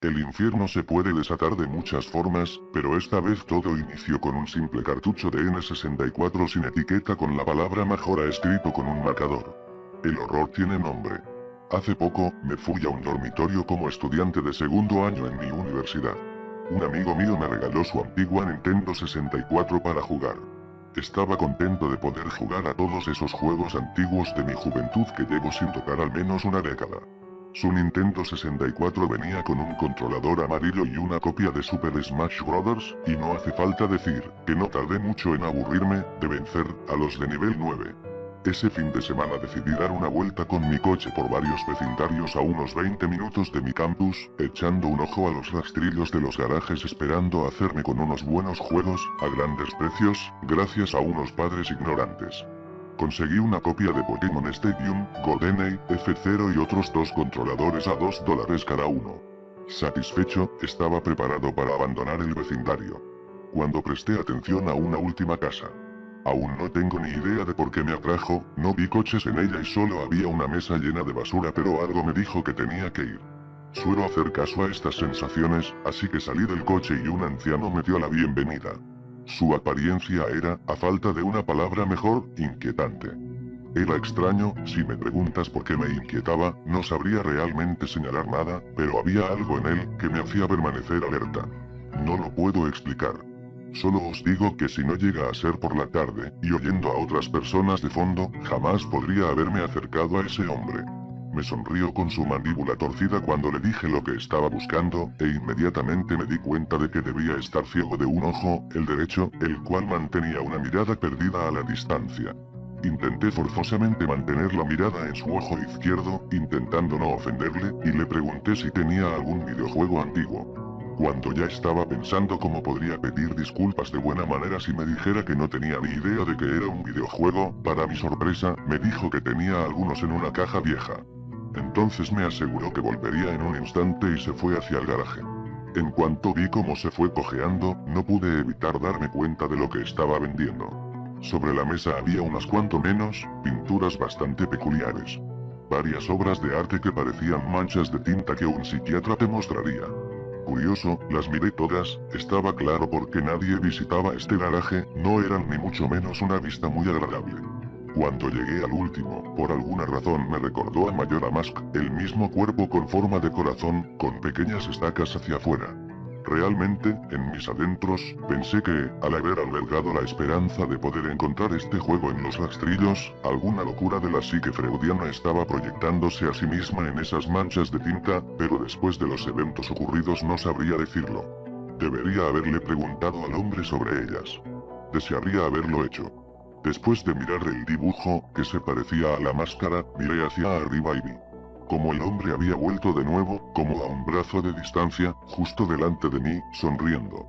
El infierno se puede desatar de muchas formas, pero esta vez todo inició con un simple cartucho de N64 sin etiqueta con la palabra Majora escrito con un marcador. El horror tiene nombre. Hace poco, me fui a un dormitorio como estudiante de segundo año en mi universidad. Un amigo mío me regaló su antigua Nintendo 64 para jugar. Estaba contento de poder jugar a todos esos juegos antiguos de mi juventud que llevo sin tocar al menos una década. Su Nintendo 64 venía con un controlador amarillo y una copia de Super Smash Bros., y no hace falta decir, que no tardé mucho en aburrirme, de vencer, a los de nivel 9. Ese fin de semana decidí dar una vuelta con mi coche por varios vecindarios a unos 20 minutos de mi campus, echando un ojo a los rastrillos de los garajes esperando hacerme con unos buenos juegos, a grandes precios, gracias a unos padres ignorantes. Conseguí una copia de Pokémon Stadium, GoldenEye, F0 y otros 2 controladores a $2 cada uno. Satisfecho, estaba preparado para abandonar el vecindario. Cuando presté atención a una última casa. Aún no tengo ni idea de por qué me atrajo, no vi coches en ella y solo había una mesa llena de basura, pero algo me dijo que tenía que ir. Suelo hacer caso a estas sensaciones, así que salí del coche y un anciano me dio la bienvenida. Su apariencia era, a falta de una palabra mejor, inquietante. Era extraño, si me preguntas por qué me inquietaba, no sabría realmente señalar nada, pero había algo en él que me hacía permanecer alerta. No lo puedo explicar. Solo os digo que si no llega a ser por la tarde, y oyendo a otras personas de fondo, jamás podría haberme acercado a ese hombre. Me sonrió con su mandíbula torcida cuando le dije lo que estaba buscando, e inmediatamente me di cuenta de que debía estar ciego de un ojo, el derecho, el cual mantenía una mirada perdida a la distancia. Intenté forzosamente mantener la mirada en su ojo izquierdo, intentando no ofenderle, y le pregunté si tenía algún videojuego antiguo. Cuando ya estaba pensando cómo podría pedir disculpas de buena manera si me dijera que no tenía ni idea de que era un videojuego, para mi sorpresa, me dijo que tenía algunos en una caja vieja. Entonces me aseguró que volvería en un instante y se fue hacia el garaje. En cuanto vi cómo se fue cojeando, no pude evitar darme cuenta de lo que estaba vendiendo. Sobre la mesa había unas cuanto menos, pinturas bastante peculiares. Varias obras de arte que parecían manchas de tinta que un psiquiatra te mostraría. Curioso, las miré todas, estaba claro por qué nadie visitaba este garaje, no eran ni mucho menos una vista muy agradable. Cuando llegué al último, por alguna razón me recordó a Majora Mask, el mismo cuerpo con forma de corazón, con pequeñas estacas hacia afuera. Realmente, en mis adentros, pensé que, al haber albergado la esperanza de poder encontrar este juego en los rastrillos, alguna locura de la psique freudiana estaba proyectándose a sí misma en esas manchas de tinta, pero después de los eventos ocurridos no sabría decirlo. Debería haberle preguntado al hombre sobre ellas. Desearía haberlo hecho. Después de mirar el dibujo, que se parecía a la máscara, miré hacia arriba y vi como el hombre había vuelto de nuevo, como a un brazo de distancia, justo delante de mí, sonriendo.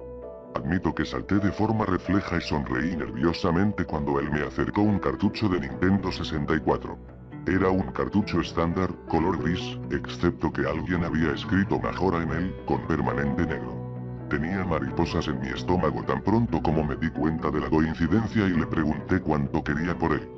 Admito que salté de forma refleja y sonreí nerviosamente cuando él me acercó un cartucho de Nintendo 64. Era un cartucho estándar, color gris, excepto que alguien había escrito Majora en él, con permanente negro. Tenía mariposas en mi estómago tan pronto como me di cuenta de la coincidencia y le pregunté cuánto quería por él.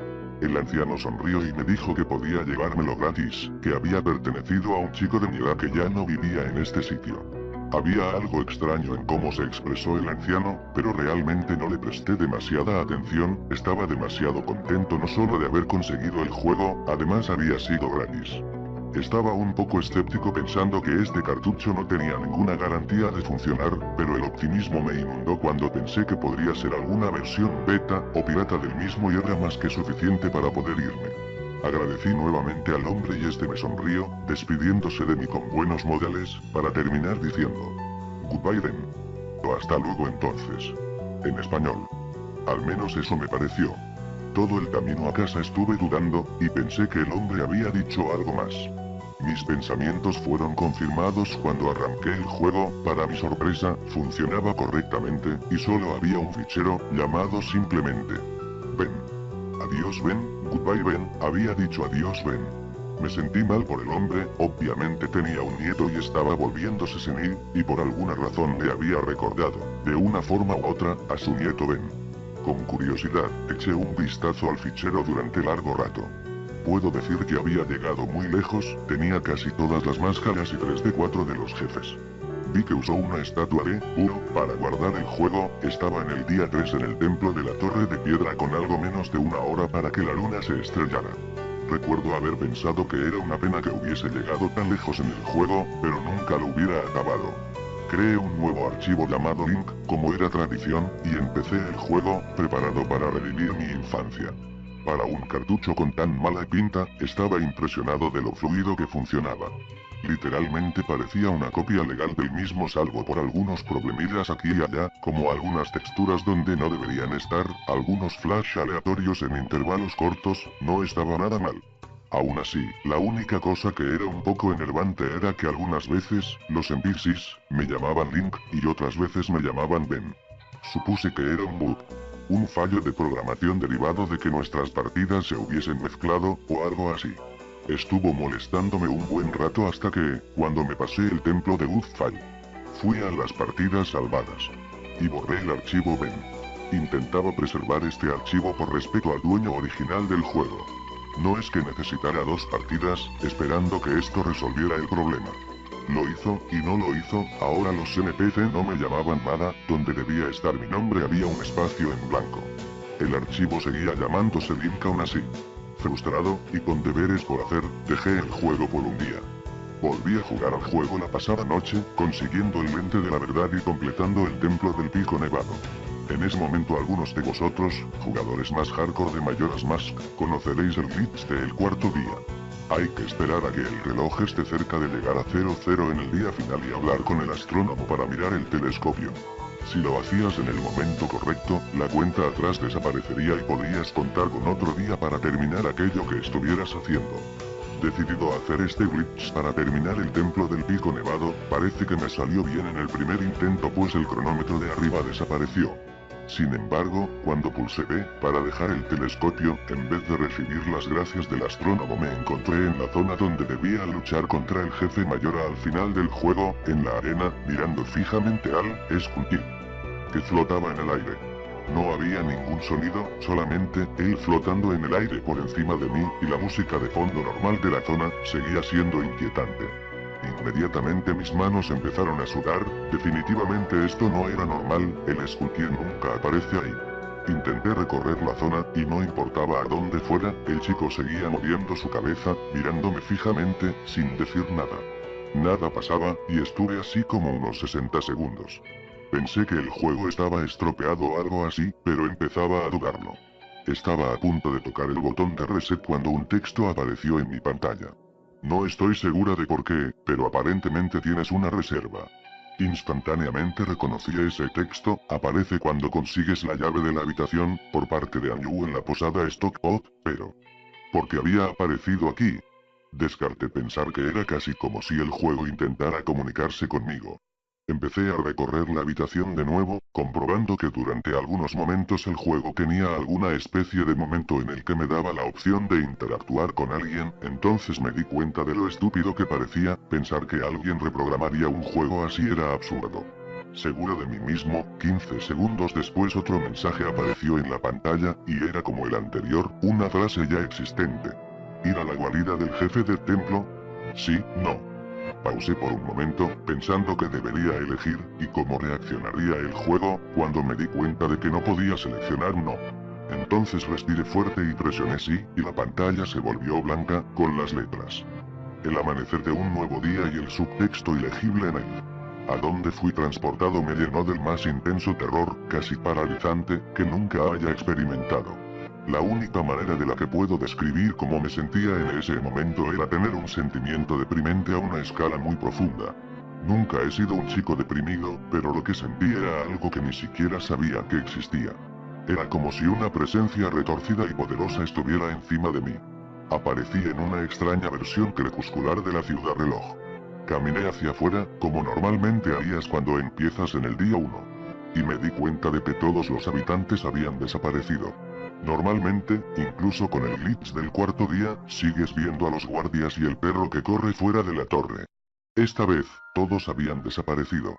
El anciano sonrió y me dijo que podía llevármelo gratis, que había pertenecido a un chico de mi edad que ya no vivía en este sitio. Había algo extraño en cómo se expresó el anciano, pero realmente no le presté demasiada atención, estaba demasiado contento no solo de haber conseguido el juego, además había sido gratis. Estaba un poco escéptico pensando que este cartucho no tenía ninguna garantía de funcionar, pero el optimismo me inundó cuando pensé que podría ser alguna versión beta o pirata del mismo y era más que suficiente para poder irme. Agradecí nuevamente al hombre y este me sonrió, despidiéndose de mí con buenos modales, para terminar diciendo: "Goodbye then". O hasta luego entonces. En español. Al menos eso me pareció. Todo el camino a casa estuve dudando, y pensé que el hombre había dicho algo más. Mis pensamientos fueron confirmados cuando arranqué el juego, para mi sorpresa, funcionaba correctamente, y solo había un fichero, llamado simplemente Ben. Adiós Ben, goodbye Ben, había dicho adiós Ben. Me sentí mal por el hombre, obviamente tenía un nieto y estaba volviéndose senil, y por alguna razón le había recordado, de una forma u otra, a su nieto Ben. Con curiosidad, eché un vistazo al fichero durante largo rato. Puedo decir que había llegado muy lejos, tenía casi todas las máscaras y 3 de 4 de los jefes. Vi que usó una estatua de Uro para guardar el juego. Estaba en el día 3 en el templo de la torre de piedra con algo menos de una hora para que la luna se estrellara. Recuerdo haber pensado que era una pena que hubiese llegado tan lejos en el juego, pero nunca lo hubiera acabado. Creé un nuevo archivo llamado Link, como era tradición, y empecé el juego, preparado para revivir mi infancia. Para un cartucho con tan mala pinta, estaba impresionado de lo fluido que funcionaba. Literalmente parecía una copia legal del mismo salvo por algunos problemillas aquí y allá, como algunas texturas donde no deberían estar, algunos flash aleatorios en intervalos cortos, no estaba nada mal. Aún así, la única cosa que era un poco enervante era que algunas veces, los NPCs, me llamaban Link, y otras veces me llamaban Ben. Supuse que era un bug. Un fallo de programación derivado de que nuestras partidas se hubiesen mezclado, o algo así. Estuvo molestándome un buen rato hasta que, cuando me pasé el templo de Woodfall, fui a las partidas salvadas. Y borré el archivo Ben. Intentaba preservar este archivo por respeto al dueño original del juego. No es que necesitara 2 partidas, esperando que esto resolviera el problema. Lo hizo, y no lo hizo, ahora los NPC no me llamaban nada, donde debía estar mi nombre había un espacio en blanco. El archivo seguía llamándose Link aún así. Frustrado, y con deberes por hacer, dejé el juego por un día. Volví a jugar al juego la pasada noche, consiguiendo el lente de la verdad y completando el templo del pico nevado. En ese momento algunos de vosotros, jugadores más hardcore de Majora's Mask, conoceréis el glitch del cuarto día. Hay que esperar a que el reloj esté cerca de llegar a 00 en el día final y hablar con el astrónomo para mirar el telescopio. Si lo hacías en el momento correcto, la cuenta atrás desaparecería y podrías contar con otro día para terminar aquello que estuvieras haciendo. Decidido a hacer este glitch para terminar el templo del pico nevado, parece que me salió bien en el primer intento pues el cronómetro de arriba desapareció. Sin embargo, cuando pulsé B para dejar el telescopio, en vez de recibir las gracias del astrónomo me encontré en la zona donde debía luchar contra el jefe mayor al final del juego, en la arena, mirando fijamente al Skunky, que flotaba en el aire. No había ningún sonido, solamente él flotando en el aire por encima de mí, y la música de fondo normal de la zona seguía siendo inquietante. Inmediatamente mis manos empezaron a sudar, definitivamente esto no era normal, el Skunky nunca aparece ahí. Intenté recorrer la zona, y no importaba a dónde fuera, el chico seguía moviendo su cabeza, mirándome fijamente, sin decir nada. Nada pasaba, y estuve así como unos 60 segundos. Pensé que el juego estaba estropeado o algo así, pero empezaba a dudarlo. Estaba a punto de tocar el botón de reset cuando un texto apareció en mi pantalla. No estoy segura de por qué, pero aparentemente tienes una reserva. Instantáneamente reconocí ese texto, aparece cuando consigues la llave de la habitación, por parte de Anju en la posada Stockpot, pero... ¿por qué había aparecido aquí? Descarté pensar que era casi como si el juego intentara comunicarse conmigo. Empecé a recorrer la habitación de nuevo, comprobando que durante algunos momentos el juego tenía alguna especie de momento en el que me daba la opción de interactuar con alguien, entonces me di cuenta de lo estúpido que parecía, pensar que alguien reprogramaría un juego así era absurdo. Seguro de mí mismo, 15 segundos después otro mensaje apareció en la pantalla, y era como el anterior, una frase ya existente. ¿Ir a la guarida del jefe del templo? Sí, no. Pausé por un momento, pensando que debería elegir, y cómo reaccionaría el juego, cuando me di cuenta de que no podía seleccionar no. Entonces respiré fuerte y presioné sí, y la pantalla se volvió blanca, con las letras. El amanecer de un nuevo día y el subtexto ilegible en él. A donde fui transportado me llenó del más intenso terror, casi paralizante, que nunca haya experimentado. La única manera de la que puedo describir cómo me sentía en ese momento era tener un sentimiento deprimente a una escala muy profunda. Nunca he sido un chico deprimido, pero lo que sentí era algo que ni siquiera sabía que existía. Era como si una presencia retorcida y poderosa estuviera encima de mí. Aparecí en una extraña versión crepuscular de la ciudad reloj. Caminé hacia afuera, como normalmente harías cuando empiezas en el día 1. Y me di cuenta de que todos los habitantes habían desaparecido. Normalmente, incluso con el glitch del cuarto día, sigues viendo a los guardias y el perro que corre fuera de la torre. Esta vez, todos habían desaparecido.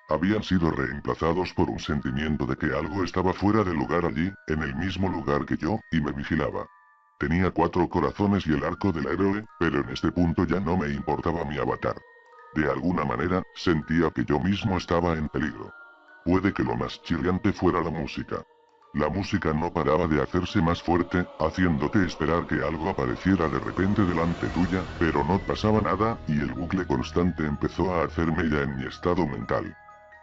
Habían sido reemplazados por un sentimiento de que algo estaba fuera de lugar allí, en el mismo lugar que yo, y me vigilaba. Tenía 4 corazones y el arco del héroe, pero en este punto ya no me importaba mi avatar. De alguna manera, sentía que yo mismo estaba en peligro. Puede que lo más chirriante fuera la música. La música no paraba de hacerse más fuerte, haciéndote esperar que algo apareciera de repente delante tuya, pero no pasaba nada, y el bucle constante empezó a hacer mella en mi estado mental.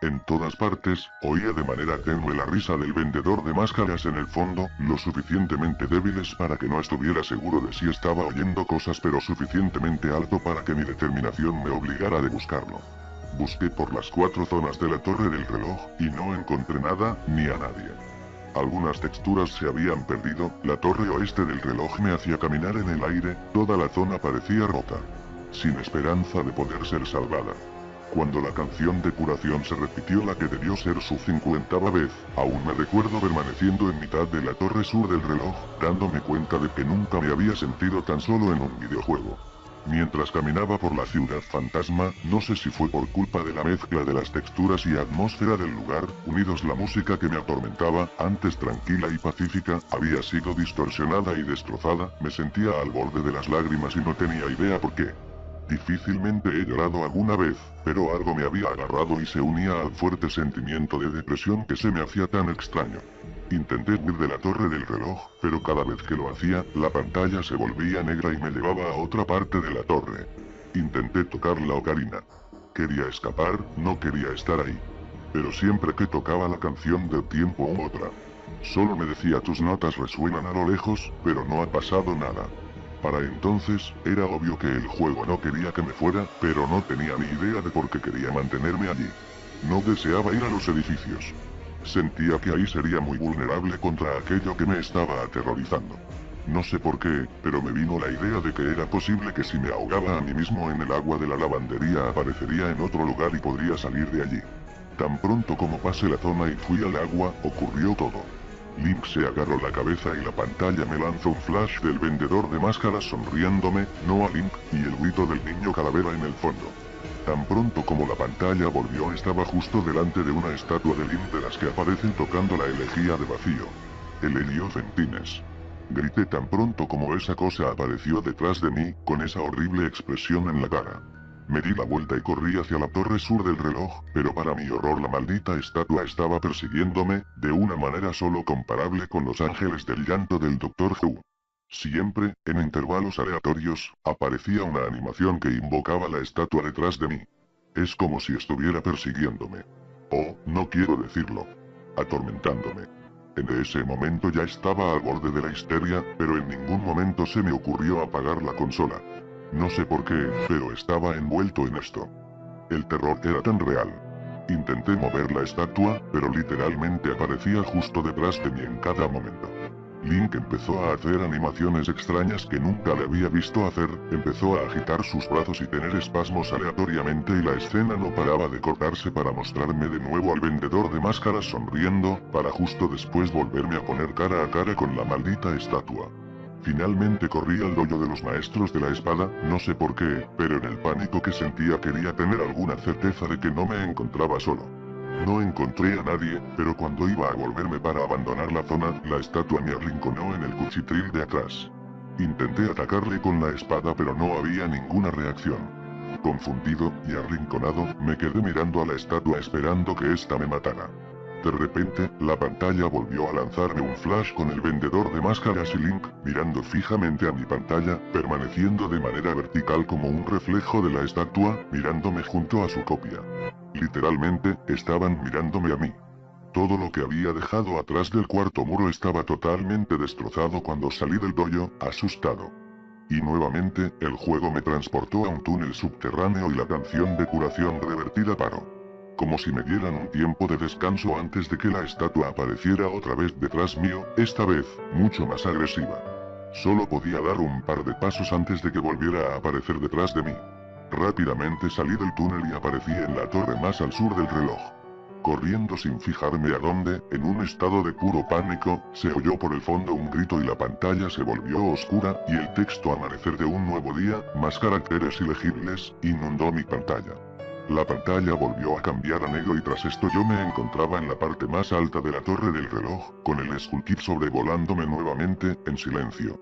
En todas partes, oía de manera tenue la risa del vendedor de máscaras en el fondo, lo suficientemente débiles para que no estuviera seguro de si estaba oyendo cosas, pero suficientemente alto para que mi determinación me obligara de buscarlo. Busqué por las 4 zonas de la torre del reloj, y no encontré nada, ni a nadie. Algunas texturas se habían perdido, la torre oeste del reloj me hacía caminar en el aire, toda la zona parecía rota. Sin esperanza de poder ser salvada. Cuando la canción de curación se repitió, la que debió ser su 50ª vez, aún me recuerdo permaneciendo en mitad de la torre sur del reloj, dándome cuenta de que nunca me había sentido tan solo en un videojuego. Mientras caminaba por la ciudad fantasma, no sé si fue por culpa de la mezcla de las texturas y atmósfera del lugar, unidos la música que me atormentaba, antes tranquila y pacífica, había sido distorsionada y destrozada, me sentía al borde de las lágrimas y no tenía idea por qué. Difícilmente he llorado alguna vez, pero algo me había agarrado y se unía al fuerte sentimiento de depresión que se me hacía tan extraño. Intenté huir de la torre del reloj, pero cada vez que lo hacía, la pantalla se volvía negra y me llevaba a otra parte de la torre. Intenté tocar la ocarina. Quería escapar, no quería estar ahí. Pero siempre que tocaba la canción del tiempo u otra. Solo me decía: tus notas resuenan a lo lejos, pero no ha pasado nada. Para entonces, era obvio que el juego no quería que me fuera, pero no tenía ni idea de por qué quería mantenerme allí. No deseaba ir a los edificios. Sentía que ahí sería muy vulnerable contra aquello que me estaba aterrorizando. No sé por qué, pero me vino la idea de que era posible que si me ahogaba a mí mismo en el agua de la lavandería aparecería en otro lugar y podría salir de allí. Tan pronto como pasé la zona y fui al agua, ocurrió todo. Link se agarró la cabeza y la pantalla me lanzó un flash del vendedor de máscaras sonriéndome, no a Link, y el grito del niño calavera en el fondo. Tan pronto como la pantalla volvió, estaba justo delante de una estatua de Link de las que aparecen tocando la elegía de vacío. El Heliocentines. Grité tan pronto como esa cosa apareció detrás de mí, con esa horrible expresión en la cara. Me di la vuelta y corrí hacia la torre sur del reloj, pero para mi horror la maldita estatua estaba persiguiéndome, de una manera solo comparable con los ángeles del llanto del Doctor Who. Siempre, en intervalos aleatorios, aparecía una animación que invocaba la estatua detrás de mí. Es como si estuviera persiguiéndome. Oh, no quiero decirlo. Atormentándome. En ese momento ya estaba al borde de la histeria, pero en ningún momento se me ocurrió apagar la consola. No sé por qué, pero estaba envuelto en esto. El terror era tan real. Intenté mover la estatua, pero literalmente aparecía justo detrás de mí en cada momento. Link empezó a hacer animaciones extrañas que nunca le había visto hacer, empezó a agitar sus brazos y tener espasmos aleatoriamente y la escena no paraba de cortarse para mostrarme de nuevo al vendedor de máscaras sonriendo, para justo después volverme a poner cara a cara con la maldita estatua. Finalmente corrí al dojo de los maestros de la espada, no sé por qué, pero en el pánico que sentía quería tener alguna certeza de que no me encontraba solo. No encontré a nadie, pero cuando iba a volverme para abandonar la zona, la estatua me arrinconó en el cuchitril de atrás. Intenté atacarle con la espada, pero no había ninguna reacción. Confundido y arrinconado, me quedé mirando a la estatua esperando que ésta me matara. De repente, la pantalla volvió a lanzarme un flash con el vendedor de máscaras y Link, mirando fijamente a mi pantalla, permaneciendo de manera vertical como un reflejo de la estatua, mirándome junto a su copia. Literalmente, estaban mirándome a mí. Todo lo que había dejado atrás del cuarto muro estaba totalmente destrozado cuando salí del dojo, asustado. Y nuevamente, el juego me transportó a un túnel subterráneo y la canción de curación revertida paró. Como si me dieran un tiempo de descanso antes de que la estatua apareciera otra vez detrás mío, esta vez, mucho más agresiva. Solo podía dar un par de pasos antes de que volviera a aparecer detrás de mí. Rápidamente salí del túnel y aparecí en la torre más al sur del reloj. Corriendo sin fijarme a dónde, en un estado de puro pánico, se oyó por el fondo un grito y la pantalla se volvió oscura, y el texto "Amanecer de un nuevo día", más caracteres ilegibles, inundó mi pantalla. La pantalla volvió a cambiar a negro y tras esto yo me encontraba en la parte más alta de la torre del reloj, con el Skull Kid sobrevolándome nuevamente, en silencio.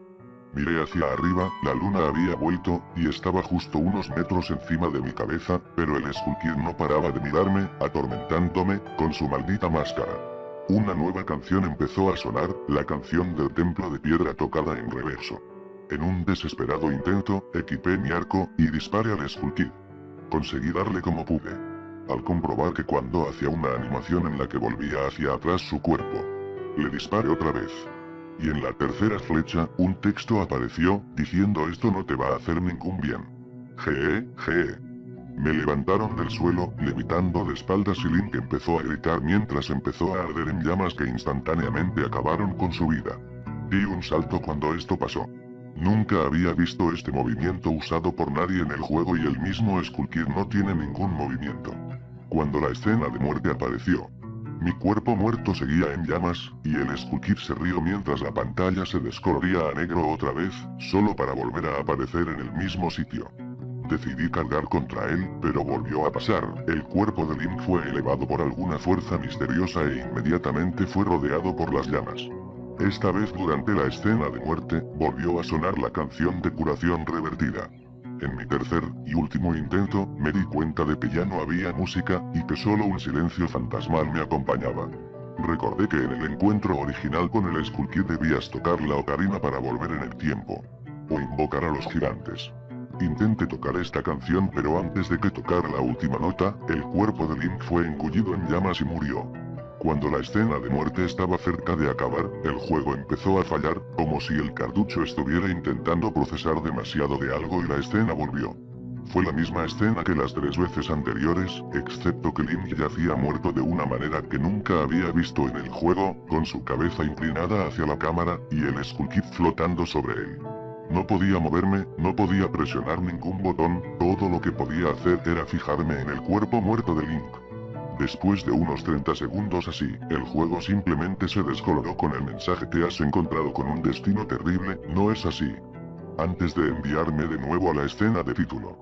Miré hacia arriba, la luna había vuelto, y estaba justo unos metros encima de mi cabeza, pero el Skullkid no paraba de mirarme, atormentándome, con su maldita máscara. Una nueva canción empezó a sonar, la canción del templo de piedra tocada en reverso. En un desesperado intento, equipé mi arco, y disparé al Skullkid. Conseguí darle como pude. Al comprobar que cuando hacía una animación en la que volvía hacia atrás su cuerpo, le disparé otra vez. Y en la tercera flecha, un texto apareció, diciendo esto no te va a hacer ningún bien. Jee. Me levantaron del suelo, levitando de espaldas y Link empezó a gritar mientras empezó a arder en llamas que instantáneamente acabaron con su vida. Di un salto cuando esto pasó. Nunca había visto este movimiento usado por nadie en el juego y el mismo Skullkid no tiene ningún movimiento. Cuando la escena de muerte apareció, mi cuerpo muerto seguía en llamas, y el Skullkid se rió mientras la pantalla se descoloría a negro otra vez, solo para volver a aparecer en el mismo sitio. Decidí cargar contra él, pero volvió a pasar, el cuerpo de Link fue elevado por alguna fuerza misteriosa e inmediatamente fue rodeado por las llamas. Esta vez durante la escena de muerte, volvió a sonar la canción de curación revertida. En mi tercer y último intento, me di cuenta de que ya no había música, y que solo un silencio fantasmal me acompañaba. Recordé que en el encuentro original con el Skullkid debías tocar la ocarina para volver en el tiempo. O invocar a los gigantes. Intenté tocar esta canción pero antes de que tocara la última nota, el cuerpo de Link fue engullido en llamas y murió. Cuando la escena de muerte estaba cerca de acabar, el juego empezó a fallar, como si el cartucho estuviera intentando procesar demasiado de algo y la escena volvió. Fue la misma escena que las 3 veces anteriores, excepto que Link yacía muerto de una manera que nunca había visto en el juego, con su cabeza inclinada hacia la cámara, y el Skullkid flotando sobre él. No podía moverme, no podía presionar ningún botón, todo lo que podía hacer era fijarme en el cuerpo muerto de Link. Después de unos 30 segundos así, el juego simplemente se descoloró con el mensaje te has encontrado con un destino terrible, ¿no es así? Antes de enviarme de nuevo a la escena de título.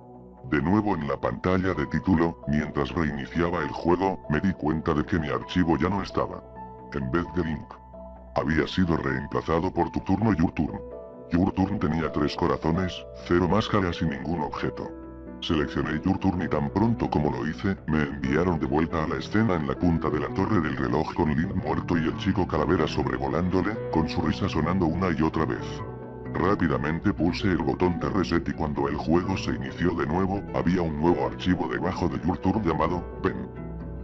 De nuevo en la pantalla de título, mientras reiniciaba el juego, me di cuenta de que mi archivo ya no estaba. En vez de Link, había sido reemplazado por tu turno Your Turn. Your Turn tenía 3 corazones, 0 máscaras y ningún objeto. Seleccioné Your Turn y tan pronto como lo hice, me enviaron de vuelta a la escena en la punta de la torre del reloj con Link muerto y el chico calavera sobrevolándole, con su risa sonando una y otra vez. Rápidamente pulsé el botón de reset y cuando el juego se inició de nuevo, había un nuevo archivo debajo de Your Turn llamado Ben.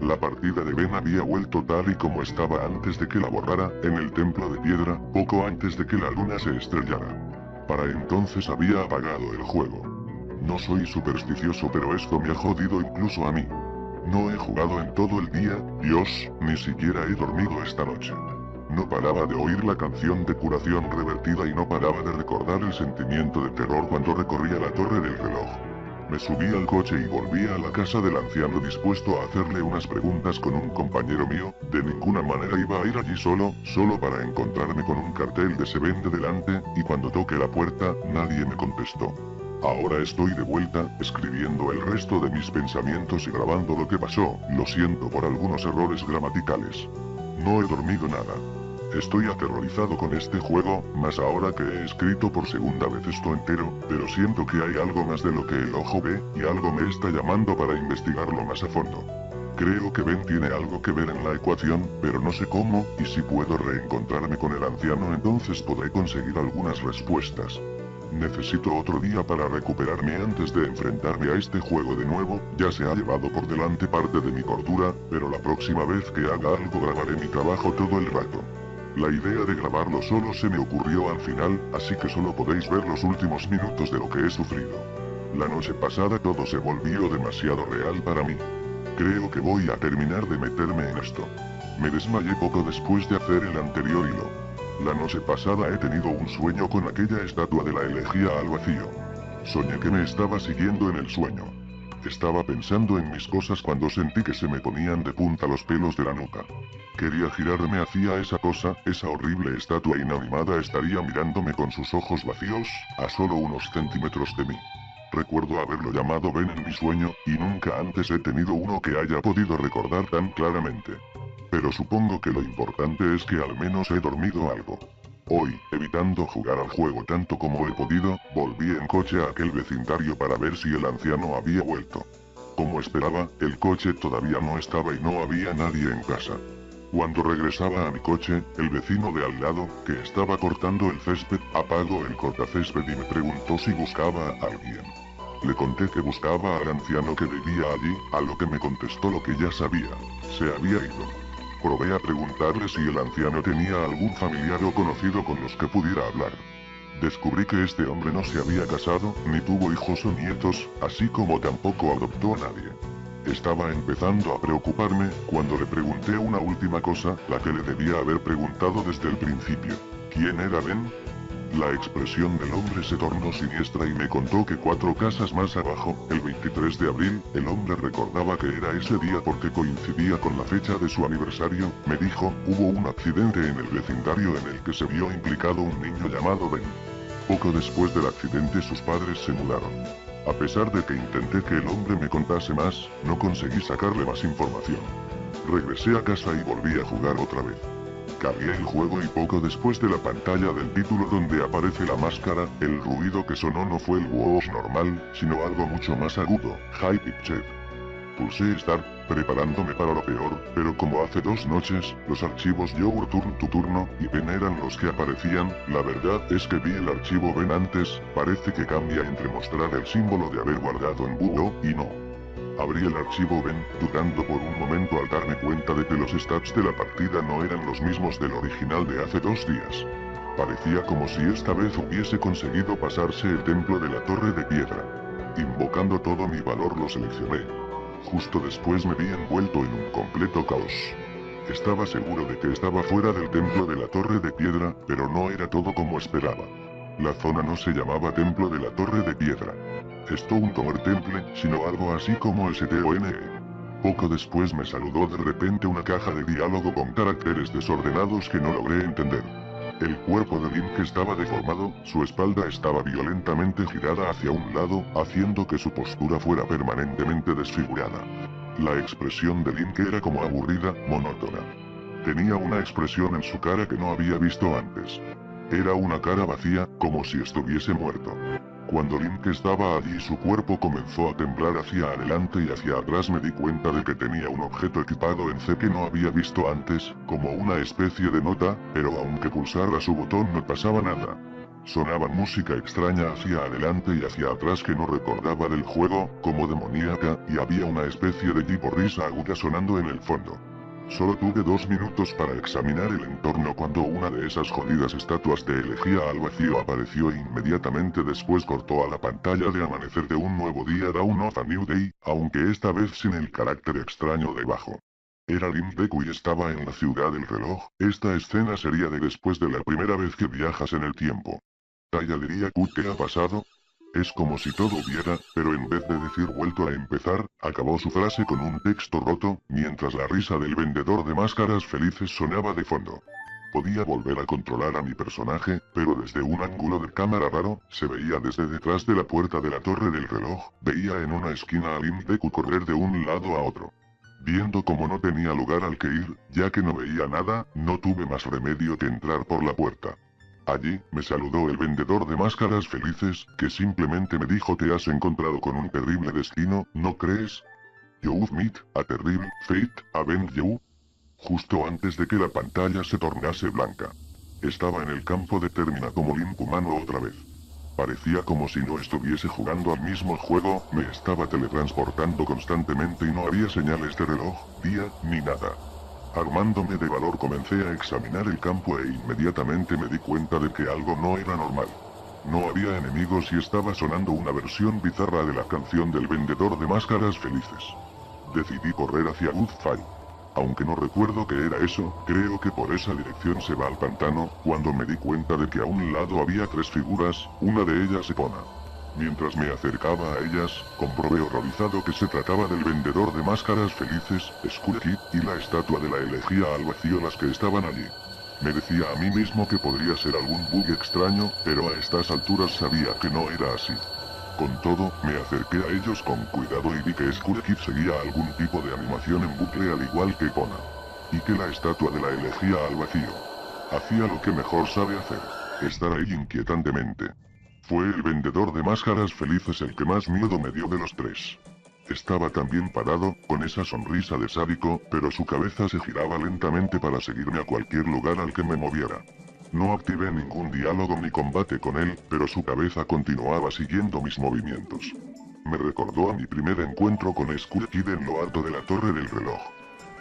La partida de Ben había vuelto tal y como estaba antes de que la borrara, en el templo de piedra, poco antes de que la luna se estrellara. Para entonces había apagado el juego. No soy supersticioso pero esto me ha jodido incluso a mí. No he jugado en todo el día, Dios, ni siquiera he dormido esta noche. No paraba de oír la canción de curación revertida y no paraba de recordar el sentimiento de terror cuando recorría la torre del reloj. Me subí al coche y volví a la casa del anciano dispuesto a hacerle unas preguntas con un compañero mío, de ninguna manera iba a ir allí solo para encontrarme con un cartel de se vende delante, y cuando toqué la puerta, nadie me contestó. Ahora estoy de vuelta, escribiendo el resto de mis pensamientos y grabando lo que pasó, lo siento por algunos errores gramaticales. No he dormido nada. Estoy aterrorizado con este juego, más ahora que he escrito por segunda vez esto entero, pero siento que hay algo más de lo que el ojo ve, y algo me está llamando para investigarlo más a fondo. Creo que Ben tiene algo que ver en la ecuación, pero no sé cómo, y si puedo reencontrarme con el anciano entonces podré conseguir algunas respuestas. Necesito otro día para recuperarme antes de enfrentarme a este juego de nuevo, ya se ha llevado por delante parte de mi cordura, pero la próxima vez que haga algo grabaré mi trabajo todo el rato. La idea de grabarlo solo se me ocurrió al final, así que solo podéis ver los últimos minutos de lo que he sufrido. La noche pasada todo se volvió demasiado real para mí. Creo que voy a terminar de meterme en esto. Me desmayé poco después de hacer el anterior hilo. La noche pasada he tenido un sueño con aquella estatua de la elegía al vacío. Soñé que me estaba siguiendo en el sueño. Estaba pensando en mis cosas cuando sentí que se me ponían de punta los pelos de la nuca. Quería girarme hacia esa cosa, esa horrible estatua inanimada estaría mirándome con sus ojos vacíos, a solo unos centímetros de mí. Recuerdo haberlo llamado Ben en mi sueño, y nunca antes he tenido uno que haya podido recordar tan claramente. Pero supongo que lo importante es que al menos he dormido algo. Hoy, evitando jugar al juego tanto como he podido, volví en coche a aquel vecindario para ver si el anciano había vuelto. Como esperaba, el coche todavía no estaba y no había nadie en casa. Cuando regresaba a mi coche, el vecino de al lado, que estaba cortando el césped, apagó el cortacésped y me preguntó si buscaba a alguien. Le conté que buscaba al anciano que vivía allí, a lo que me contestó lo que ya sabía. Se había ido. Probé a preguntarle si el anciano tenía algún familiar o conocido con los que pudiera hablar. Descubrí que este hombre no se había casado, ni tuvo hijos o nietos, así como tampoco adoptó a nadie. Estaba empezando a preocuparme, cuando le pregunté una última cosa, la que le debía haber preguntado desde el principio. ¿Quién era Ben? La expresión del hombre se tornó siniestra y me contó que 4 casas más abajo, el 23 de abril, el hombre recordaba que era ese día porque coincidía con la fecha de su aniversario. Me dijo, hubo un accidente en el vecindario en el que se vio implicado un niño llamado Ben. Poco después del accidente sus padres se mudaron. A pesar de que intenté que el hombre me contase más, no conseguí sacarle más información. Regresé a casa y volví a jugar otra vez. Cargué el juego y poco después de la pantalla del título donde aparece la máscara, el ruido que sonó no fue el whoosh normal, sino algo mucho más agudo, high pitched. Pulsé Start, preparándome para lo peor, pero como hace 2 noches, los archivos Your Turn to Turno y Ben eran los que aparecían, la verdad es que vi el archivo Ben antes, parece que cambia entre mostrar el símbolo de haber guardado en Google y no. Abrí el archivo Ben, dudando por un momento al darme cuenta de que los stats de la partida no eran los mismos del original de hace 2 días. Parecía como si esta vez hubiese conseguido pasarse el templo de la torre de piedra. Invocando todo mi valor lo seleccioné. Justo después me vi envuelto en un completo caos. Estaba seguro de que estaba fuera del templo de la torre de piedra, pero no era todo como esperaba. La zona no se llamaba Templo de la Torre de Piedra. Stone Tower Temple, sino algo así como STONE. Poco después me saludó de repente una caja de diálogo con caracteres desordenados que no logré entender. El cuerpo de Link estaba deformado, su espalda estaba violentamente girada hacia un lado, haciendo que su postura fuera permanentemente desfigurada. La expresión de Link era como aburrida, monótona. Tenía una expresión en su cara que no había visto antes. Era una cara vacía, como si estuviese muerto. Cuando Link estaba allí su cuerpo comenzó a temblar hacia adelante y hacia atrás me di cuenta de que tenía un objeto equipado en C que no había visto antes, como una especie de nota, pero aunque pulsara su botón no pasaba nada. Sonaba música extraña hacia adelante y hacia atrás que no recordaba del juego, como demoníaca, y había una especie de tipo risa aguda sonando en el fondo. Solo tuve 2 minutos para examinar el entorno cuando una de esas jodidas estatuas de elegía al vacío apareció e inmediatamente después cortó a la pantalla de amanecer de un nuevo día Dawn of a New Day, aunque esta vez sin el carácter extraño debajo. Era Link Deku y estaba en la ciudad del reloj. Esta escena sería de después de la primera vez que viajas en el tiempo. Taya diría ¿qué ha pasado? Es como si todo hubiera, pero en vez de decir vuelto a empezar, acabó su frase con un texto roto, mientras la risa del vendedor de máscaras felices sonaba de fondo. Podía volver a controlar a mi personaje, pero desde un ángulo de cámara raro, se veía desde detrás de la puerta de la torre del reloj, veía en una esquina a Link Deku correr de un lado a otro. Viendo como no tenía lugar al que ir, ya que no veía nada, no tuve más remedio que entrar por la puerta. Allí, me saludó el vendedor de máscaras felices, que simplemente me dijo te has encontrado con un terrible destino, ¿no crees? You've met a terrible fate, haven't you? Justo antes de que la pantalla se tornase blanca. Estaba en el campo de Termina como Link humano otra vez. Parecía como si no estuviese jugando al mismo juego, me estaba teletransportando constantemente y no había señales de reloj, día, ni nada. Armándome de valor comencé a examinar el campo e inmediatamente me di cuenta de que algo no era normal. No había enemigos y estaba sonando una versión bizarra de la canción del vendedor de máscaras felices. Decidí correr hacia Woodfall. Aunque no recuerdo qué era eso, creo que por esa dirección se va al pantano, cuando me di cuenta de que a un lado había 3 figuras, una de ellas Epona. Mientras me acercaba a ellas, comprobé horrorizado que se trataba del vendedor de máscaras felices, Skull Kid, y la estatua de la elegía al vacío las que estaban allí. Me decía a mí mismo que podría ser algún bug extraño, pero a estas alturas sabía que no era así. Con todo, me acerqué a ellos con cuidado y vi que Skull Kid seguía algún tipo de animación en bucle al igual que Epona. Y que la estatua de la elegía al vacío. Hacía lo que mejor sabe hacer. Estar ahí inquietantemente. Fue el vendedor de máscaras felices el que más miedo me dio de los tres. Estaba tan bien parado, con esa sonrisa de sádico, pero su cabeza se giraba lentamente para seguirme a cualquier lugar al que me moviera. No activé ningún diálogo ni combate con él, pero su cabeza continuaba siguiendo mis movimientos. Me recordó a mi primer encuentro con Skull Kid en lo alto de la torre del reloj.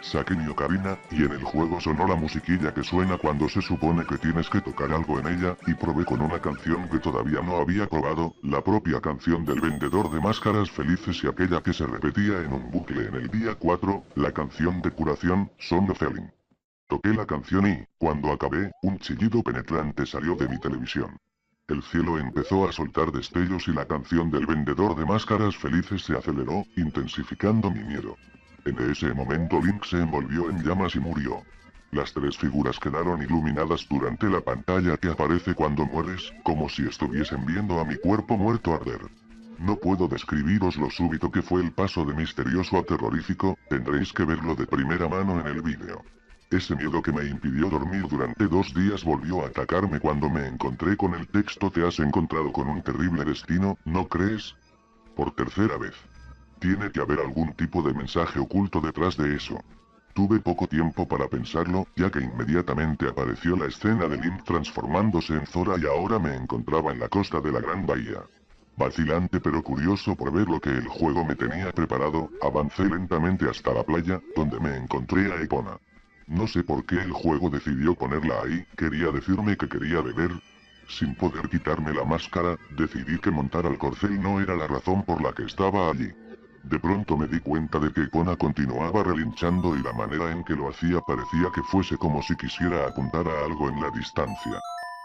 Saqué mi ocarina, y en el juego sonó la musiquilla que suena cuando se supone que tienes que tocar algo en ella, y probé con una canción que todavía no había probado, la propia canción del vendedor de máscaras felices y aquella que se repetía en un bucle en el día 4, la canción de curación, Song of Healing. Toqué la canción y, cuando acabé, un chillido penetrante salió de mi televisión. El cielo empezó a soltar destellos y la canción del vendedor de máscaras felices se aceleró, intensificando mi miedo. En ese momento Link se envolvió en llamas y murió. Las tres figuras quedaron iluminadas durante la pantalla que aparece cuando mueres, como si estuviesen viendo a mi cuerpo muerto arder. No puedo describiros lo súbito que fue el paso de misterioso a terrorífico, tendréis que verlo de primera mano en el vídeo. Ese miedo que me impidió dormir durante 2 días volvió a atacarme cuando me encontré con el texto "Te has encontrado con un terrible destino, ¿no crees?". Por tercera vez. Tiene que haber algún tipo de mensaje oculto detrás de eso. Tuve poco tiempo para pensarlo, ya que inmediatamente apareció la escena de Link transformándose en Zora y ahora me encontraba en la costa de la Gran Bahía. Vacilante pero curioso por ver lo que el juego me tenía preparado, avancé lentamente hasta la playa, donde me encontré a Epona. No sé por qué el juego decidió ponerla ahí, quería decirme que quería beber. Sin poder quitarme la máscara, decidí que montar al corcel no era la razón por la que estaba allí. De pronto me di cuenta de que Epona continuaba relinchando y la manera en que lo hacía parecía que fuese como si quisiera apuntar a algo en la distancia.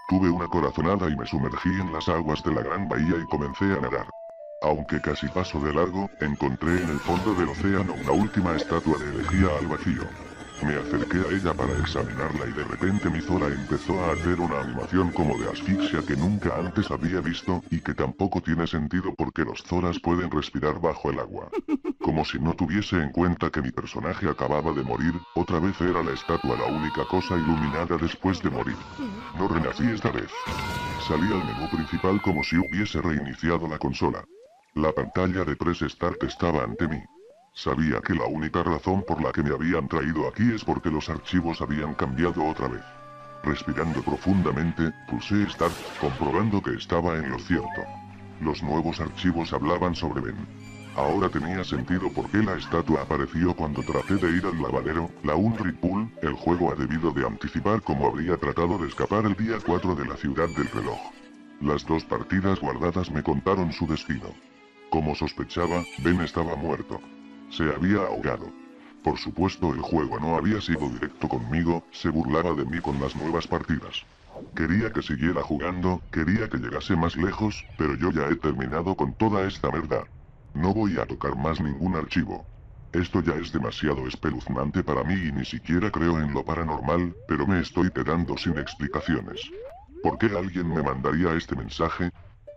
Tuve una corazonada y me sumergí en las aguas de la Gran Bahía y comencé a nadar. Aunque casi paso de largo, encontré en el fondo del océano una última estatua de herejía al vacío. Me acerqué a ella para examinarla y de repente mi Zora empezó a hacer una animación como de asfixia que nunca antes había visto, y que tampoco tiene sentido porque los Zoras pueden respirar bajo el agua. Como si no tuviese en cuenta que mi personaje acababa de morir, otra vez era la estatua la única cosa iluminada después de morir. No renací esta vez. Salí al menú principal como si hubiese reiniciado la consola. La pantalla de Press Start estaba ante mí. Sabía que la única razón por la que me habían traído aquí es porque los archivos habían cambiado otra vez. Respirando profundamente, pulsé Start, comprobando que estaba en lo cierto. Los nuevos archivos hablaban sobre Ben. Ahora tenía sentido por qué la estatua apareció cuando traté de ir al lavadero, la Unreal Pool. El juego ha debido de anticipar cómo habría tratado de escapar el día 4 de la ciudad del reloj. Las 2 partidas guardadas me contaron su destino. Como sospechaba, Ben estaba muerto. Se había ahogado. Por supuesto el juego no había sido directo conmigo, se burlaba de mí con las nuevas partidas. Quería que siguiera jugando, quería que llegase más lejos, pero yo ya he terminado con toda esta merda. No voy a tocar más ningún archivo. Esto ya es demasiado espeluznante para mí y ni siquiera creo en lo paranormal, pero me estoy quedando sin explicaciones. ¿Por qué alguien me mandaría este mensaje?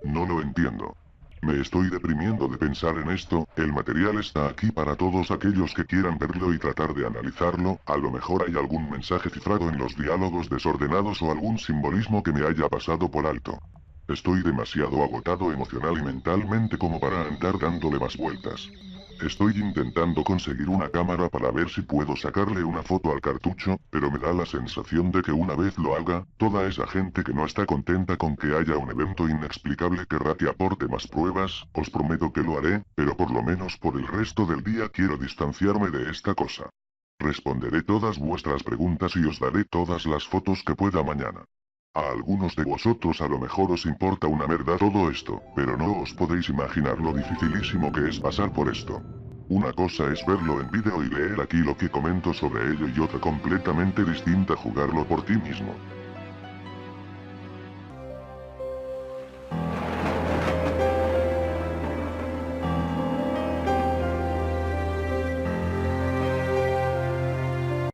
No lo entiendo. Me estoy deprimiendo de pensar en esto, el material está aquí para todos aquellos que quieran verlo y tratar de analizarlo, a lo mejor hay algún mensaje cifrado en los diálogos desordenados o algún simbolismo que me haya pasado por alto. Estoy demasiado agotado emocional y mentalmente como para andar dándole más vueltas. Estoy intentando conseguir una cámara para ver si puedo sacarle una foto al cartucho, pero me da la sensación de que una vez lo haga, toda esa gente que no está contenta con que haya un evento inexplicable querrá que aporte más pruebas. Os prometo que lo haré, pero por lo menos por el resto del día quiero distanciarme de esta cosa. Responderé todas vuestras preguntas y os daré todas las fotos que pueda mañana. A algunos de vosotros a lo mejor os importa una merda todo esto, pero no os podéis imaginar lo dificilísimo que es pasar por esto. Una cosa es verlo en vídeo y leer aquí lo que comento sobre ello y otra completamente distinta jugarlo por ti mismo.